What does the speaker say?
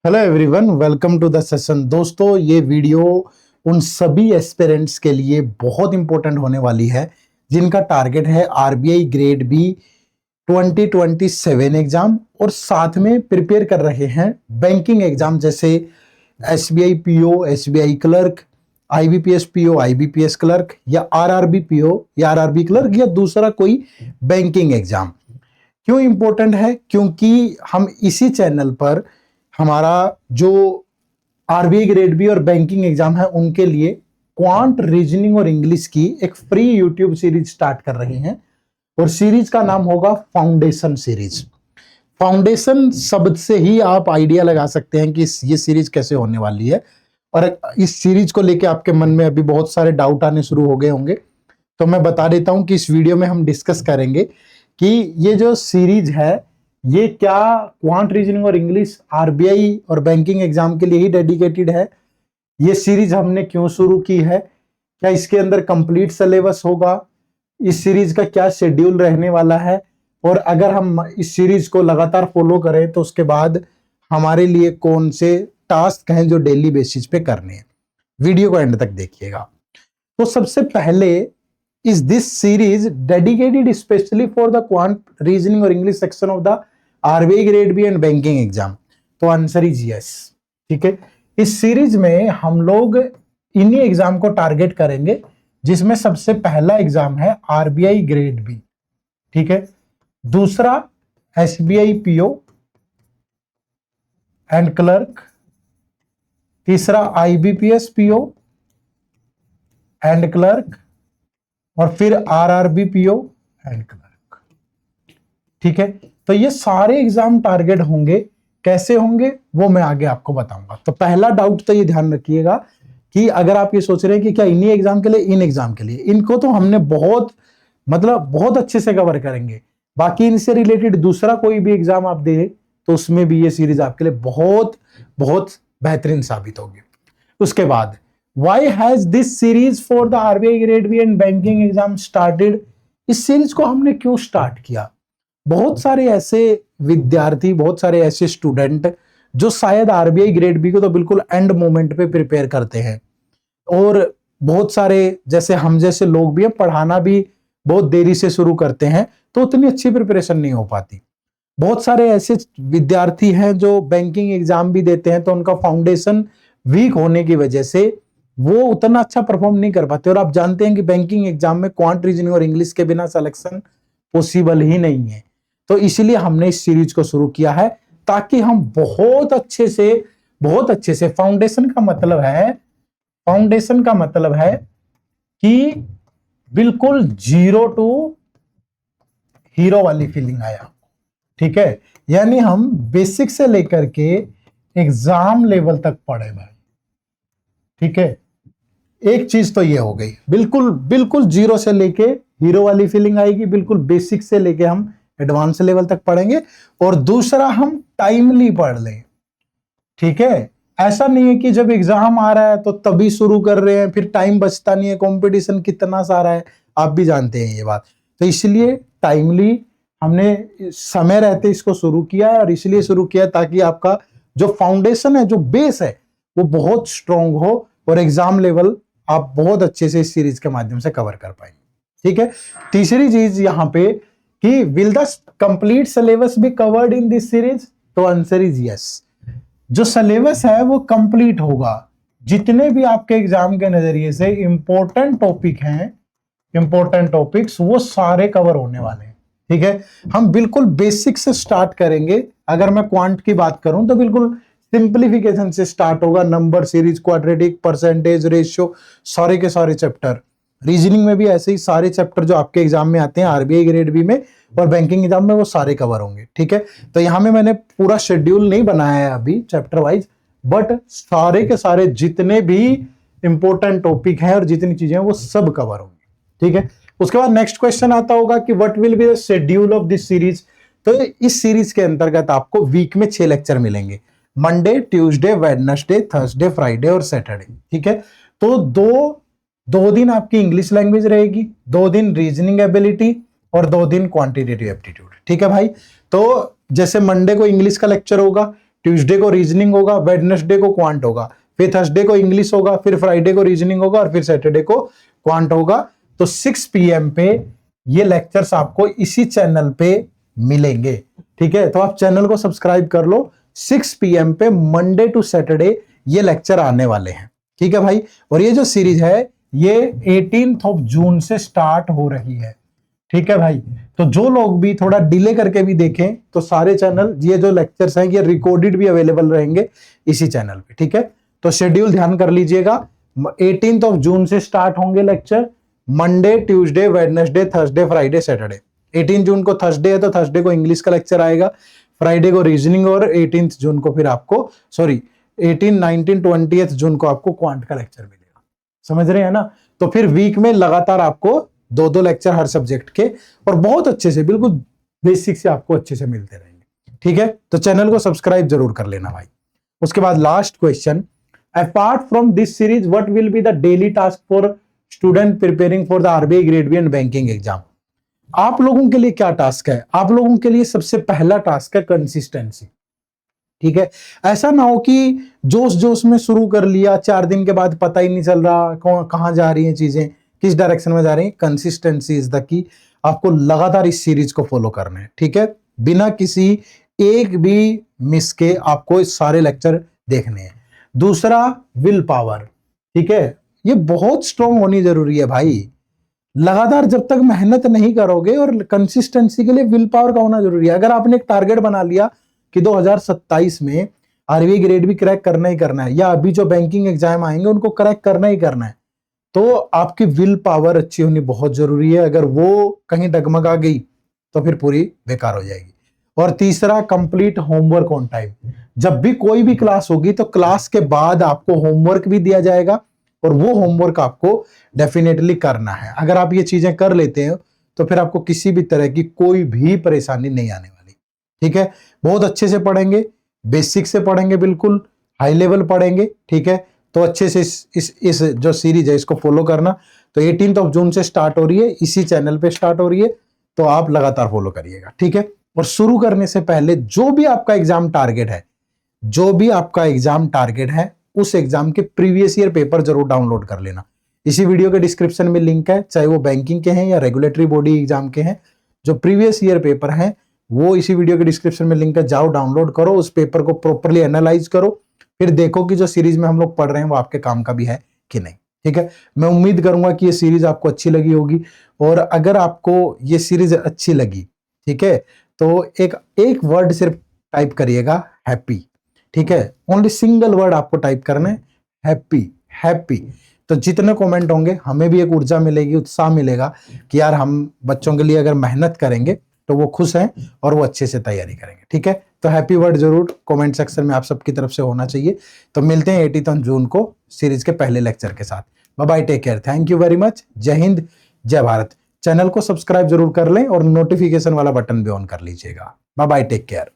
Hello everyone, welcome to the session. दोस्तों, ये video उन सभी एस्पिरेंट्स के लिए बहुत इंपॉर्टेंट होने वाली है जिनका टारगेट है आरबीआई ग्रेड बी 2027 एग्जाम और साथ में प्रिपेयर कर रहे हैं बैंकिंग एग्जाम जैसे SBI PO, SBI clerk, IBPS PO, IBPS clerk या आरआरबी पीओ या आरआरबी क्लर्क या दूसरा कोई बैंकिंग एग्जाम। क्यों इंपॉर्टेंट है? क्योंकि हम इसी चैनल पर हमारा जो आरबीआई ग्रेड बी और बैंकिंग एग्जाम है उनके लिए क्वांट, रीजनिंग और इंग्लिश की एक फ्री यूट्यूब सीरीज स्टार्ट कर रहे हैं और सीरीज का नाम होगा फाउंडेशन सीरीज। फाउंडेशन शब्द से ही आप आइडिया लगा सकते हैं कि ये सीरीज कैसे होने वाली है। और इस सीरीज को लेके आपके मन में अभी बहुत सारे डाउट आने शुरू हो गए होंगे, तो मैं बता देता हूं कि इस वीडियो में हम डिस्कस करेंगे कि ये जो सीरीज है ये क्या क्वांट, रीजनिंग और इंग्लिश आरबीआई और बैंकिंग एग्जाम के लिए ही डेडिकेटेड है। ये सीरीज हमने क्यों शुरू की है, क्या इसके अंदर कंप्लीट सिलेबस होगा, इस सीरीज का क्या शेड्यूल रहने वाला है, और अगर हम इस सीरीज को लगातार फॉलो करें तो उसके बाद हमारे लिए कौन से टास्क हैं जो डेली बेसिस पे करने हैं। वीडियो को एंड तक देखिएगा। तो सबसे पहले, is this series dedicated especially for the quant, reasoning और English section of the RBI grade B and banking exam? तो आंसर इज यस। ठीक है, इस सीरीज में हम लोग इन्हीं एग्जाम को टारगेट करेंगे जिसमें सबसे पहला एग्जाम है आरबीआई ग्रेड बी, ठीक है, दूसरा एसबीआई पीओ एंड क्लर्क, तीसरा आईबीपीएस पीओ एंड क्लर्क और फिर आरआरबी पीओ एंड क्लर्क। ठीक है, तो ये सारे एग्जाम टारगेट होंगे। कैसे होंगे वो मैं आगे आपको बताऊंगा। तो पहला डाउट तो ये ध्यान रखिएगा कि अगर आप ये सोच रहे हैं कि क्या इन्हीं एग्जाम के लिए, इन एग्जाम के लिए, इनको तो हमने बहुत अच्छे से कवर करेंगे। बाकी इनसे रिलेटेड दूसरा कोई भी एग्जाम आप दे तो उसमें भी ये सीरीज आपके लिए बहुत बहुत बेहतरीन साबित होगी। उसके बाद, Why has this series for the RBI Grade B and Banking exam started? इस सीरीज को हमने क्यों स्टार्ट किया? बहुत सारे ऐसे विद्यार्थी, बहुत सारे ऐसे स्टूडेंट जो शायद आरबीआई ग्रेड बी को तो बिल्कुल एंड मोमेंट पे प्रिपेयर करते हैं, और बहुत सारे जैसे हम जैसे लोग भी हैं, पढ़ाना भी बहुत देरी से शुरू करते हैं तो उतनी अच्छी प्रिपरेशन नहीं हो पाती। बहुत सारे ऐसे विद्यार्थी हैं जो बैंकिंग एग्जाम भी देते हैं तो उनका फाउंडेशन वीक होने की वजह से वो उतना अच्छा परफॉर्म नहीं कर पाते। और आप जानते हैं कि बैंकिंग एग्जाम में क्वांट, रीजनिंग और इंग्लिश के बिना सिलेक्शन पॉसिबल ही नहीं है। तो इसीलिए हमने इस सीरीज को शुरू किया है ताकि हम बहुत अच्छे से फाउंडेशन का मतलब है कि बिल्कुल 0 टू हीरो वाली फीलिंग आया। ठीक है, यानी हम बेसिक से लेकर के एग्जाम लेवल तक पढ़े भाई। ठीक है, एक चीज तो ये हो गई, बिल्कुल 0 से लेके हीरो वाली फीलिंग आएगी, बिल्कुल बेसिक से लेके हम एडवांस लेवल तक पढ़ेंगे। और दूसरा, हम टाइमली पढ़ लें। ठीक है, ऐसा नहीं है कि जब एग्जाम आ रहा है तो तभी शुरू कर रहे हैं, फिर टाइम बचता नहीं है, कंपटीशन कितना सारा है, आप भी जानते हैं ये बात। तो इसलिए टाइमली हमने समय रहते इसको शुरू किया है, और इसलिए शुरू किया ताकि आपका जो फाउंडेशन है, जो बेस है, वो बहुत स्ट्रांग हो और एग्जाम लेवल आप बहुत अच्छे से इस सीरीज के माध्यम से कवर कर पाएंगे। ठीक है, तीसरी चीज यहां पे कि will the complete syllabus be covered in this series? तो आंसर इज यस। जो सिलेबस है वो कंप्लीट होगा। जितने भी आपके एग्जाम के नजरिए से इंपॉर्टेंट टॉपिक हैं, इंपॉर्टेंट टॉपिक्स, वो सारे कवर होने वाले हैं। ठीक है, हम बिल्कुल बेसिक से स्टार्ट करेंगे। अगर मैं क्वांट की बात करूं तो बिल्कुल सिंप्लीफिकेशन से स्टार्ट होगा, number series, quadratic, percentage, ratio, सारे के सारे चैप्टर। रीजनिंग में भी ऐसे ही सारे चैप्टर जो आपके एग्जाम में आते हैं आरबीआई ग्रेड बी में और बैंकिंग एग्जाम में, वो सारे कवर होंगे। ठीक है, तो यहां में मैंने पूरा शेड्यूल नहीं बनाया है अभी चैप्टर वाइज, बट सारे के सारे जितने भी इंपॉर्टेंट टॉपिक हैं और जितनी चीजें हैं वो सब कवर होंगे। ठीक है, उसके बाद नेक्स्ट क्वेश्चन आता होगा कि what will be the schedule of this series? तो इस सीरीज के अंतर्गत आपको वीक में 6 लेक्चर मिलेंगे, Monday, Tuesday, Wednesday, Thursday, Friday और सैटरडे। ठीक है, तो दो दिन आपकी इंग्लिश लैंग्वेज रहेगी, 2 दिन रीजनिंग एबिलिटी और 2 दिन क्वांटिटेटिव एप्टीट्यूड। ठीक है भाई, तो जैसे मंडे को इंग्लिश का लेक्चर होगा, ट्यूसडे को रीजनिंग होगा, वेडनेसडे को क्वांट होगा, फिर थर्सडे को इंग्लिश होगा, फिर फ्राइडे को रीजनिंग होगा और फिर सैटरडे को क्वांट होगा। तो 6 PM पे ये लेक्चर्स आपको इसी चैनल पे मिलेंगे, ठीक है। तो आप चैनल को सब्सक्राइब कर लो, 6 PM पे मंडे टू सैटरडे ये लेक्चर आने वाले हैं, ठीक है भाई। और ये जो सीरीज है ये 18 जून से स्टार्ट हो रही है, ठीक है भाई। तो जो लोग भी थोड़ा डिले करके भी देखें तो सारे चैनल, ये जो लेक्चर्स हैं ये रिकॉर्डेड भी अवेलेबल रहेंगे इसी चैनल पे, ठीक है। तो शेड्यूल ध्यान कर लीजिएगा, 18 जून से स्टार्ट होंगे lecture, Monday, Tuesday, Wednesday, Thursday, Friday, Saturday. 18 जून को थर्सडे है तो थर्सडे को इंग्लिश का लेक्चर आएगा, फ्राइडे को रीजनिंग और 18 जून को फिर आपको 18, 19, 20 जून को आपको क्वांट का लेक्चर मिलेगा। समझ रहे हैं ना। तो फिर वीक में लगातार आपको 2-2 लेक्चर हर सब्जेक्ट के, और बहुत अच्छे से, बिल्कुल बेसिक से आपको अच्छे से मिलते रहेंगे, ठीक है। तो चैनल को सब्सक्राइब जरूर कर लेना भाई। उसके बाद last question, apart from this series what will be the daily task for student preparing for the RBI grade B and banking exam. आप लोगों के लिए क्या टास्क है? आप लोगों के लिए सबसे पहला टास्क है कंसिस्टेंसी, ठीक है। ऐसा ना हो कि जोश जोश में शुरू कर लिया, 4 दिन के बाद पता ही नहीं चल रहा कहां जा रही हैं चीजें, किस डायरेक्शन में जा रही हैं। Consistency is the key. आपको लगातार इस सीरीज को फॉलो करना है, ठीक है। बिना किसी एक भी मिस के आपको इस सारे लेक्चर देखने हैं। दूसरा, विल पावर, ठीक है। ये बहुत स्ट्रॉन्ग होनी जरूरी है भाई। लगातार जब तक मेहनत नहीं करोगे, और कंसिस्टेंसी के लिए विल पावर का होना जरूरी है। अगर आपने एक टारगेट बना लिया कि 2027 में आरबीआई ग्रेड भी क्रैक करना ही करना है, या अभी जो बैंकिंग एग्जाम आएंगे उनको क्रैक करना ही करना है, तो आपकी विल पावर अच्छी होनी बहुत जरूरी है। अगर वो कहीं डगमगा गई तो फिर पूरी बेकार हो जाएगी। और तीसरा, कंप्लीट होमवर्क ऑन टाइम। जब भी कोई भी क्लास होगी तो क्लास के बाद आपको होमवर्क भी दिया जाएगा, और वो होमवर्क आपको डेफिनेटली करना है। अगर आप ये चीजें कर लेते हैं तो फिर आपको किसी भी तरह की कोई भी परेशानी नहीं आने वाली, ठीक है। बहुत अच्छे से पढ़ेंगे, बेसिक से पढ़ेंगे, बिल्कुल हाई लेवल पढ़ेंगे, ठीक है। तो अच्छे से इस जो सीरीज है इसको फॉलो करना। तो 18 जून से स्टार्ट हो रही है, इसी चैनल पे स्टार्ट हो रही है, तो आप लगातार फॉलो करिएगा, ठीक है। और शुरू करने से पहले जो भी आपका एग्जाम टारगेट है, उस एग्जाम के प्रीवियस ईयर पेपर जरूर डाउनलोड कर लेना। इसी वीडियो के डिस्क्रिप्शन में लिंक है, चाहे वो बैंकिंग के हैं या रेगुलेटरी बॉडी एग्जाम के हैं। जो प्रीवियस ईयर पेपर हैं वो इसी वीडियो के डिस्क्रिप्शन में लिंक है, जाओ डाउनलोड करो, उस पेपर को प्रॉपर्ली एनालाइज करो, फिर देखो कि जो सीरीज में हम लोग पढ़ रहे हैं वो आपके काम का भी है कि नहीं, ठीक है। मैं उम्मीद करूंगा कि ये सीरीज आपको अच्छी लगी होगी, और अगर आपको ये सीरीज अच्छी लगी, ठीक है, तो एक वर्ड सिर्फ टाइप करिएगा, हैप्पी, ठीक है। ओनली सिंगल वर्ड आपको टाइप करना है, हैप्पी, हैप्पी। तो जितने कमेंट होंगे हमें भी एक ऊर्जा मिलेगी, उत्साह मिलेगा कि यार हम बच्चों के लिए अगर मेहनत करेंगे तो वो खुश हैं और वो अच्छे से तैयारी करेंगे, ठीक है। तो हैप्पी वर्ड जरूर कमेंट सेक्शन में आप सबकी तरफ से होना चाहिए। तो मिलते हैं 18 जून को सीरीज के पहले लेक्चर के साथ। Bye bye, take care, thank you very much, जय हिंद, जय भारत। चैनल को सब्सक्राइब जरूर कर लें और नोटिफिकेशन वाला बटन भी ऑन कर लीजिएगा। Bye bye, take care.